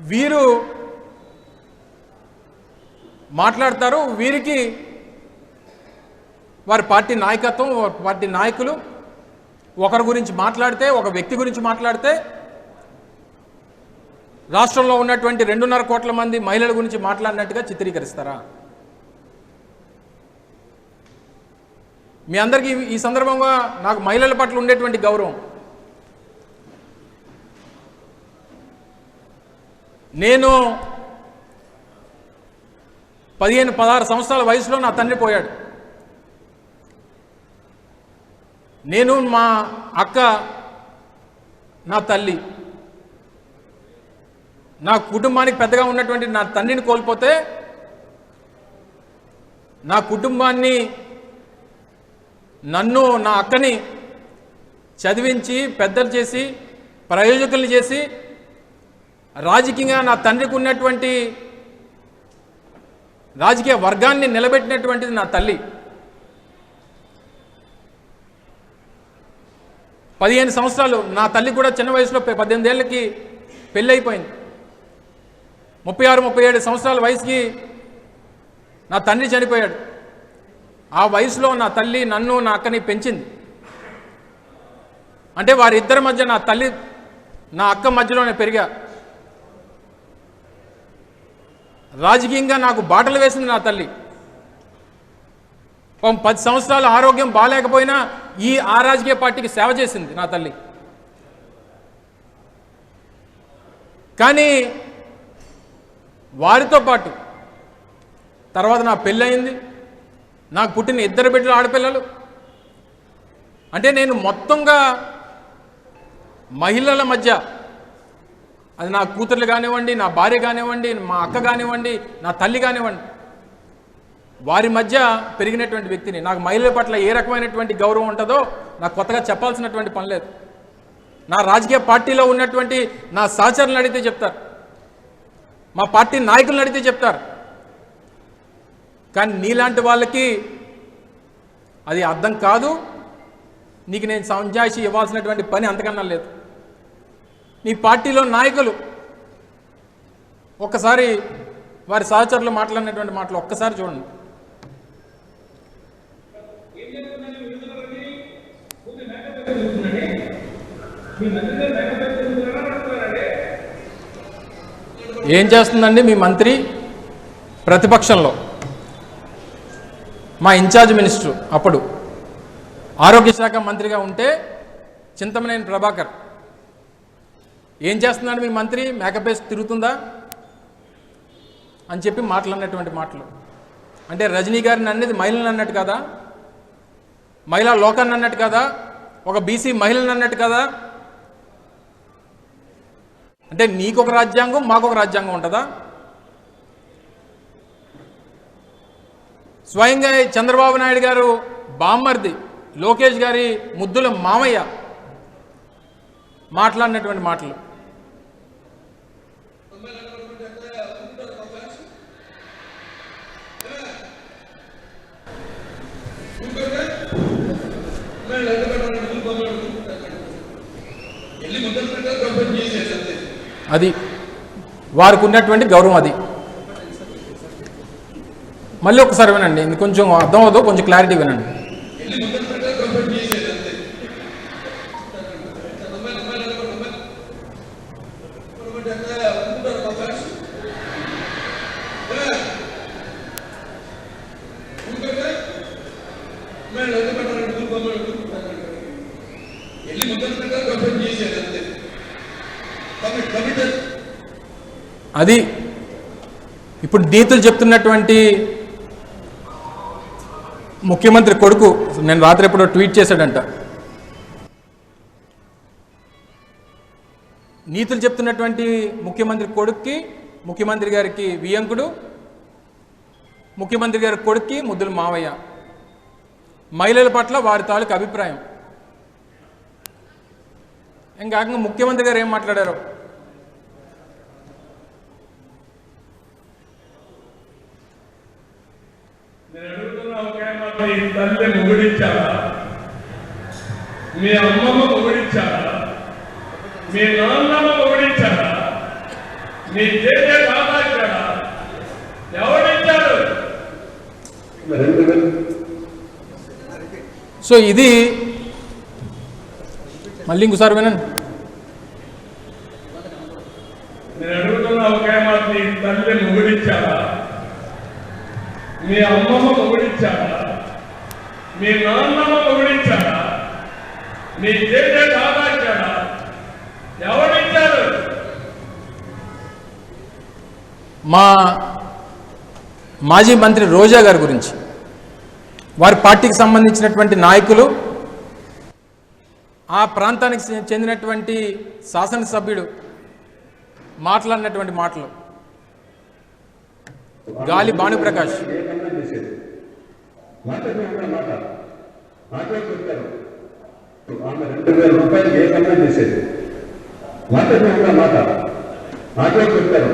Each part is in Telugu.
వీరు మాట్లాడతారు. వీరికి వారి పార్టీ నాయకత్వం, పార్టీ నాయకులు ఒకరి గురించి మాట్లాడితే, ఒక వ్యక్తి గురించి మాట్లాడితే రాష్ట్రంలో ఉన్నటువంటి 2.5 కోట్ల మంది మహిళల గురించి మాట్లాడినట్టుగా చిత్రీకరిస్తారా? మీ అందరికీ ఈ సందర్భంగా నాకు మహిళల పట్ల ఉండేటువంటి గౌరవం, నేను 15-16 సంవత్సరాల వయసులో నా తండ్రి పోయాడు. నేను, మా అక్క, నా తల్లి, నా కుటుంబానికి పెద్దగా ఉన్నటువంటి నా తండ్రిని కోల్పోతే నా కుటుంబాన్ని, నన్ను, నా అక్కని చదివించి పెద్దలు చేసి ప్రయోజకులు చేసి రాజకీయంగా నా తండ్రికి ఉన్నటువంటి రాజకీయ వర్గాన్ని నిలబెట్టినటువంటిది నా తల్లి. 15 సంవత్సరాలు నా తల్లి కూడా చిన్న వయసులో 18 ఏళ్ళకి పెళ్ళి అయిపోయింది. 36-37 సంవత్సరాల వయసుకి నా తండ్రి చనిపోయాడు. ఆ వయసులో నా తల్లి నన్ను, నా అక్కని పెంచింది. అంటే వారిద్దరి మధ్య నా తల్లి, నా అక్క మధ్యలోనే పెరిగా. రాజకీయంగా నాకు బాటలు వేసింది నా తల్లి. 10 సంవత్సరాలు ఆరోగ్యం బాగాలేకపోయినా ఆ రాజకీయ పార్టీకి సేవ చేసింది నా తల్లి. కానీ వారితో పాటు తర్వాత నా పెళ్ళయింది, నాకు పుట్టిన 2 బిడ్డలు, ఆడపిల్లలు. అంటే నేను మొత్తంగా మహిళల మధ్య, అది నా కూతుర్లు కానివ్వండి, నా భార్య కానివ్వండి, మా అక్క కానివ్వండి, నా తల్లి కానివ్వండి, వారి మధ్య పెరిగినటువంటి వ్యక్తిని. నాకు మహిళల పట్ల ఏ రకమైనటువంటి గౌరవం ఉంటుందో నాకు కొత్తగా చెప్పాల్సినటువంటి పని లేదు. నా రాజకీయ పార్టీలో ఉన్నటువంటి నా సహచరులను అడిగితే చెప్తారు, మా పార్టీ నాయకులను అడిగితే చెప్తారు. కానీ నీలాంటి వాళ్ళకి అది అర్థం కాదు. నీకు నేను సంజాయిషి ఇవ్వాల్సినటువంటి పని అంతకన్నా లేదు. నీ పార్టీలో నాయకులు ఒక్కసారి వారి సహచరులు మాట్లాడినటువంటి మాటలు ఒక్కసారి చూడండి. ఏం చేస్తుందండి మీ మంత్రి? ప్రతిపక్షంలో మా ఇన్ఛార్జ్ మినిస్టర్, అప్పుడు ఆరోగ్య శాఖ మంత్రిగా ఉంటే చింతమనేని ప్రభాకర్, ఏం చేస్తున్నాడు మీ మంత్రి? మేకప్ వేసి తిరుగుతుందా అని చెప్పి మాట్లాడినటువంటి మాటలు. అంటే రజనీ గారిని అనేది మహిళలను అన్నట్టు కదా, మహిళా లోకాన్ని అన్నట్టు కదా, ఒక బీసీ మహిళలను అన్నట్టు కదా. అంటే నీకొక రాజ్యాంగం, మాకొక రాజ్యాంగం ఉంటుందా? స్వయంగా చంద్రబాబు నాయుడు గారు బామ్మర్ది లోకేష్ గారి ముద్దుల మామయ్య మాట్లాడినటువంటి మాటలు. అది వారికి ఉన్నటువంటి గౌరవం. అది మళ్ళీ ఒకసారి వినండి, ఇది కొంచెం అర్థం అవుతుందో కొంచెం క్లారిటీ వినండి. అది ఇప్పుడు నీతులు చెప్తున్నటువంటి ముఖ్యమంత్రి కొడుకు నేను రాత్రి ఎప్పుడో ట్వీట్ చేశాడంట. నీతులు చెప్తున్నటువంటి ముఖ్యమంత్రి కొడుక్కి, ముఖ్యమంత్రి గారికి వియంకుడు, ముఖ్యమంత్రి గారి కొడుక్కి ముద్దుల మావయ్య. మహిళల పట్ల వారి తాలూకు అభిప్రాయం. ఇంకా ముఖ్యమంత్రి గారు ఏం మాట్లాడారో మీ తల్లి మొగుడిచ్చారా, మీ అమ్మమ్మ మొగుడిచ్చారా, మీ నాన్నమ్మ మొగుడిచ్చారా, మీ చేసే కాపాడాడా ఎవరిచ్చారు? సో ఇది మళ్ళీ ఇంకోసారి వినండి. నేను అడుగుతున్న ఒకే మాట, నీ తల్లి మొగుడిచ్చాడా? మీ అమ్మమ్మ మొగుడిచ్చాడా? మీ నాన్నమ్మ మొగుడిచ్చాడా? నీ చేసే కాపాడాడా ఎవరిచ్చారు? మా మాజీ మంత్రి రోజా గారి గురించి, వారి పార్టీకి సంబంధించినటువంటి నాయకులు, ఆ ప్రాంతానికి చెందినటువంటి శాసనసభ్యుడు మాట్లాడినటువంటి మాటలు, గాలి భానుప్రకాష్ ఆమె 2000 రూపాయలు ఏ కన్నా చేసేది మాట్లాడుతున్న మాట మాటలో చెప్పారు.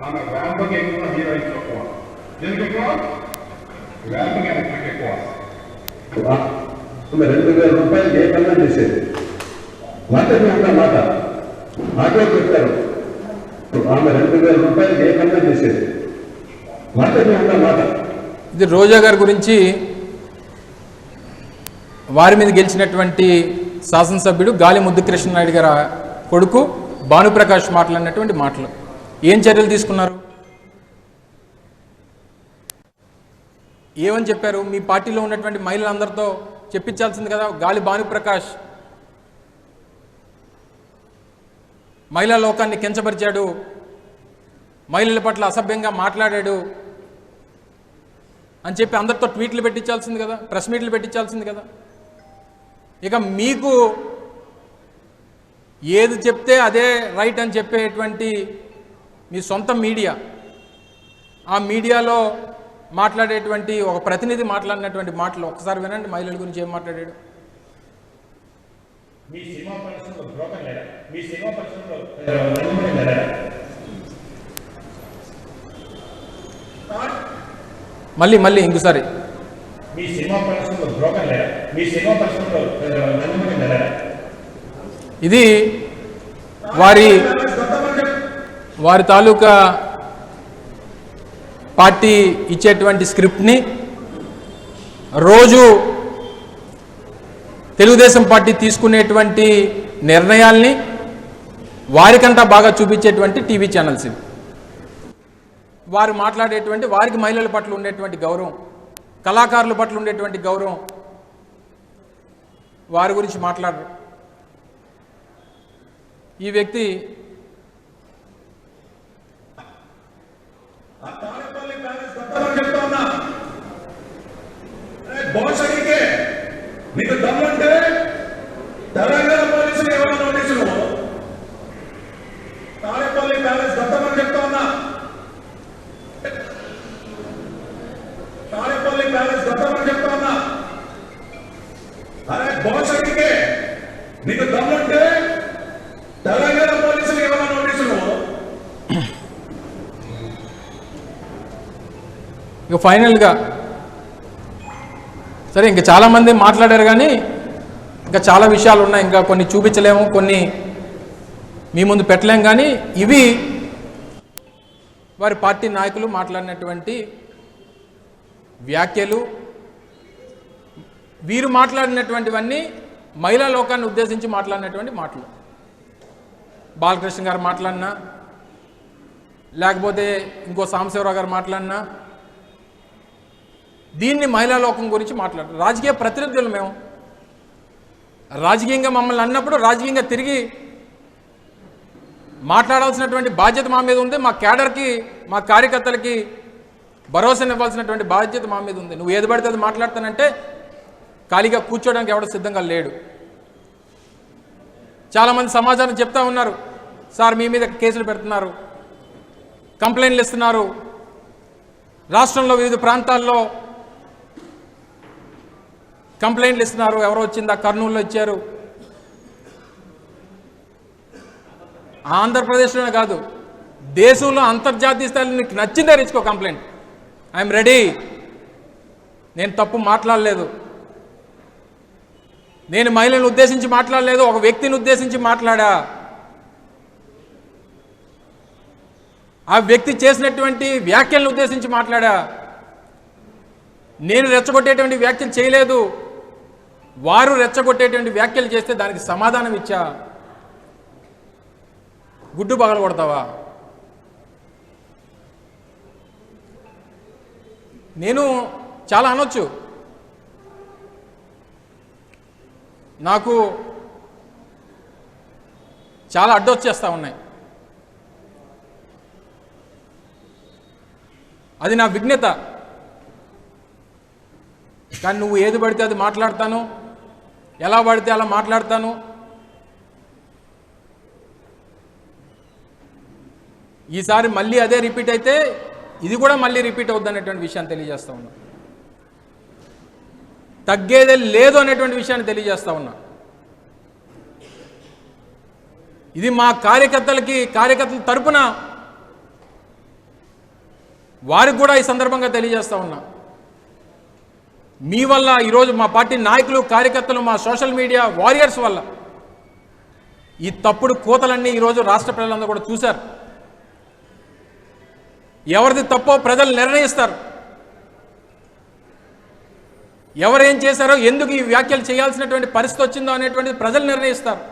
ఆమె వ్యాంపకి ఎక్కువ హీరోయిన్ ఎక్కువ ఎందుకు ఎక్కువ వ్యాంపకి ఎక్కువ ఆమె 2000 రూపాయలు ఏ కన్నా చేసేది మాట్లాడుతున్న మాట మాటలో చెప్పారు. ఆమె 2000 రూపాయలు ఏ కన్నా చేసేది మాట్లాడుతున్న మాట. ఇది రోజా గారి గురించి వారి మీద గెలిచినటువంటి శాసనసభ్యుడు గాలి ముద్దుకృష్ణనాయుడు గారి కొడుకు భానుప్రకాష్ మాట్లాడినటువంటి మాటలు. ఏం చర్యలు తీసుకున్నారు? ఏమని చెప్పారు? మీ పార్టీలో ఉన్నటువంటి మహిళలందరితో చెప్పించాల్సింది కదా. గాలి భానుప్రకాష్ మహిళా లోకాన్ని కించపరిచాడు, మహిళల పట్ల అసభ్యంగా మాట్లాడాడు అని చెప్పి అందరితో ట్వీట్లు పెట్టించాల్సింది కదా, ప్రెస్ మీట్లు పెట్టించాల్సింది కదా. ఇక మీకు ఏది చెప్తే అదే రైట్ అని చెప్పేటువంటి మీ సొంత మీడియా, ఆ మీడియాలో మాట్లాడేటువంటి ఒక ప్రతినిధి మాట్లాడినటువంటి మాటలు ఒకసారి వినండి. మహిళల గురించి ఏం మాట్లాడాడు? మీ సినిమా పరిశ్రమలో బ్రోకర్ లేరా? మీ సినిమా పరిశ్రమలో మళ్ళీ ఇంకోసారి. మీ సినిమా పరిశ్రమలో బ్రోకర్ లేరా? మీ సినిమా పరిశ్రమలో లేరా? ఇది వారి తాలూకా పార్టీ ఇచ్చేటువంటి స్క్రిప్ట్ని రోజు తెలుగుదేశం పార్టీ తీసుకునేటువంటి నిర్ణయాల్ని వారికంతా బాగా చూపించేటువంటి టీవీ ఛానల్స్ ఇవి. వారు మాట్లాడేటువంటి, వారికి మహిళల పట్ల ఉండేటువంటి గౌరవం, కళాకారుల పట్ల ఉండేటువంటి గౌరవం, వారి గురించి మాట్లాడరు. ఈ వ్యక్తి నీకు దమ్ముంటే తెలంగాణ పోలీసులు ఏమైనా నోటీసులు తాడేపల్లి ప్యాలెస్ దత్తమని చెప్తా ఉన్నా. తాడేపల్లి ప్యాలెస్ దత్తమని చెప్తా ఉన్నా. అరే బోసడికే నీకు దమ్ముంటే తెలంగాణ పోలీసులు ఏమైనా నోటీసులు. ఇక ఫైనల్గా సరే, ఇంకా చాలామంది మాట్లాడారు కానీ ఇంకా చాలా విషయాలు ఉన్నాయి, ఇంకా కొన్ని చూపించలేము, కొన్ని మీ ముందు పెట్టలేము. కానీ ఇవి వారి పార్టీ నాయకులు మాట్లాడినటువంటి వ్యాఖ్యలు. వీరు మాట్లాడినటువంటివన్నీ మహిళా లోకాన్ని ఉద్దేశించి మాట్లాడినటువంటి మాటలు. బాలకృష్ణ గారు మాట్లాడినా, లేకపోతే ఇంకో సాంబశివరావు గారు మాట్లాడినా, దీన్ని మహిళా లోకం గురించి మాట్లాడారు. రాజకీయ ప్రతినిధులు మేము, రాజకీయంగా మమ్మల్ని అన్నప్పుడు రాజకీయంగా తిరిగి మాట్లాడాల్సినటువంటి బాధ్యత మా మీద ఉంది. మా క్యాడర్కి, మా కార్యకర్తలకి భరోసానివ్వాల్సినటువంటి బాధ్యత మా మీద ఉంది. నువ్వు ఏది పడితే అది మాట్లాడతానంటే ఖాళీగా కూర్చోడానికి ఎవడో సిద్ధంగా లేడు. చాలామంది సమాచారం చెప్తా ఉన్నారు, సార్ మీ మీద కేసులు పెడుతున్నారు, కంప్లైంట్లు ఇస్తున్నారు, రాష్ట్రంలో వివిధ ప్రాంతాల్లో కంప్లైంట్లు ఇస్తున్నారు. ఎవరో వచ్చిందా? కర్నూలులో ఇచ్చారు. ఆంధ్రప్రదేశ్లోనే కాదు, దేశంలో అంతర్జాతీయ స్థాయిలో నీకు నచ్చిందే ఇచ్చుకో కంప్లైంట్. I'm ready. నేను తప్పు మాట్లాడలేదు, నేను మహిళలను ఉద్దేశించి మాట్లాడలేదు, ఒక వ్యక్తిని ఉద్దేశించి మాట్లాడా. ఆ వ్యక్తి చేసినటువంటి వ్యాఖ్యలను ఉద్దేశించి మాట్లాడా. నేను రెచ్చగొట్టేటువంటి వ్యాఖ్యలు చేయలేదు, వారు రెచ్చగొట్టేటువంటి వ్యాఖ్యలు చేస్తే దానికి సమాధానం ఇచ్చా. గుడ్డు పగల కొడతావా? నేను చాలా అనొచ్చు, నాకు చాలా అడ్డొచ్చేస్తూ ఉన్నాయి, అది నా విఘ్నత. కానీ నువ్వు ఏది పడితే అది మాట్లాడతాను, ఎలా పడితే అలా మాట్లాడతాను. ఈసారి మళ్ళీ అదే రిపీట్ అయితే ఇది కూడా మళ్ళీ రిపీట్ అవుద్ది అనేటువంటి విషయాన్ని తెలియజేస్తా ఉన్నా. తగ్గేదే లేదు అనేటువంటి విషయాన్ని తెలియజేస్తా ఉన్నా. ఇది మా కార్యకర్తల తరపున వారికి కూడా ఈ సందర్భంగా తెలియజేస్తా ఉన్నా. మీ వల్ల ఈరోజు మా పార్టీ నాయకులు, కార్యకర్తలు, మా సోషల్ మీడియా వారియర్స్ వల్ల ఈ తప్పుడు కోతలన్నీ ఈరోజు రాష్ట్ర ప్రజలందరూ కూడా చూశారు. ఎవరిది తప్పో ప్రజలు నిర్ణయిస్తారు. ఎవరేం చేశారో, ఎందుకు ఈ వ్యాఖ్యలు చేయాల్సినటువంటి పరిస్థితి వచ్చిందో అనేటువంటిది ప్రజలు నిర్ణయిస్తారు.